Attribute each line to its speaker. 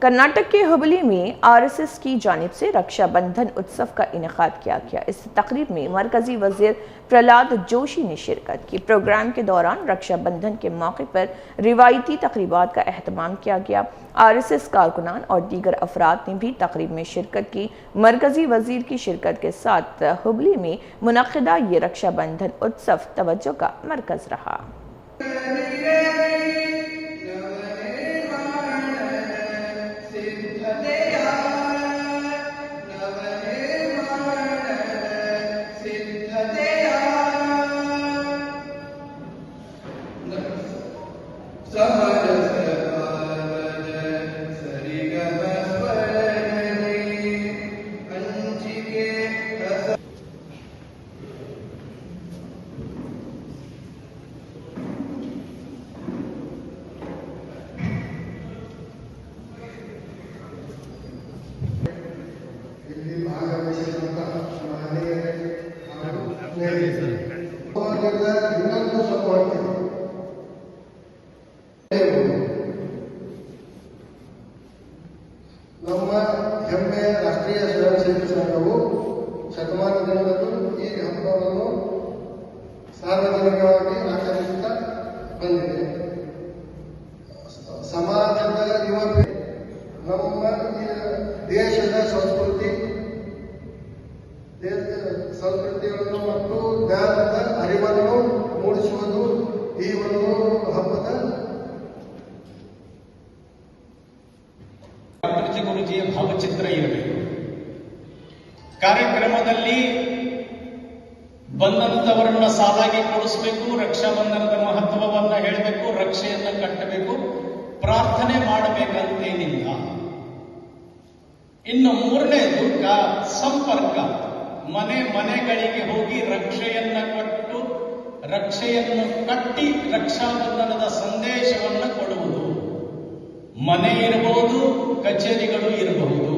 Speaker 1: कर्नाटक के हुबली में आरएसएस की जानिब से रक्षाबंधन उत्सव का इनेकाद किया गया। इस तकरीब में मरकजी वजीर प्रहलाद जोशी ने शिरकत की। प्रोग्राम के दौरान रक्षाबंधन के मौके पर रिवायती तकरीबात का अहतमाम किया गया। आरएसएस कारकुनान और दीगर अफराद ने भी तकरीब में शिरकत की। मरकजी वजीर की शिरकत के साथ हुबली में मुनक्किदा ये रक्षाबंधन उत्सव तवज्जो का मरकज रहा।
Speaker 2: ನಮ್ಮ ಹೆಮ್ಮೆಯ ರಾಷ್ಟ್ರೀಯ ಸ್ವಯಂ ಸೇವಕ ಸಂಘವು ಶತಮಾನದಿಂದಲೂ ಈ ಹಬ್ಬವನ್ನು ಸಾರ್ವಜನಿಕವಾಗಿ ಆಚರಿಸುತ್ತಾ ಬಂದಿದೆ. ಸಮಾಜದ ಯುವ ನಮ್ಮ ದೇಶದ ಸಂಸ್ಕೃತಿಯನ್ನು ಮತ್ತು ಜ್ಞಾನದ ಅರಿವನ್ನು ಮೂಡಿಸುವುದು ಈ ಒಂದು ಹಬ್ಬದ
Speaker 3: ಗುರುಜಿಯ ಭಾವಚಿತ್ರ ಇರಬೇಕು. ಕಾರ್ಯಕ್ರಮದಲ್ಲಿ ಬಂದಂತವರನ್ನ ಸಾಲಾಗಿ ಕೊಡಿಸಬೇಕು, ರಕ್ಷಾಬಂಧನದ ಮಹತ್ವವನ್ನ ಹೇಳಬೇಕು, ರಕ್ಷೆಯನ್ನ ಕಟ್ಟಬೇಕು, ಪ್ರಾರ್ಥನೆ ಮಾಡಬೇಕಂತೇನಿಲ್ಲ. ಇನ್ನು ಮೂರನೇದು ಸಂಪರ್ಕ, ಮನೆಗಳಿಗೆ ಹೋಗಿ ರಕ್ಷೆಯನ್ನ ರಕ್ಷೆಯನ್ನು ಕಟ್ಟಿ ರಕ್ಷಾಬಂಧನದ ಸಂದೇಶವನ್ನು ಕೊಡುವುದು. ಮನೆ ಇರಬಹುದು, ಕಚೇರಿಗಳು ಇರಬಹುದು.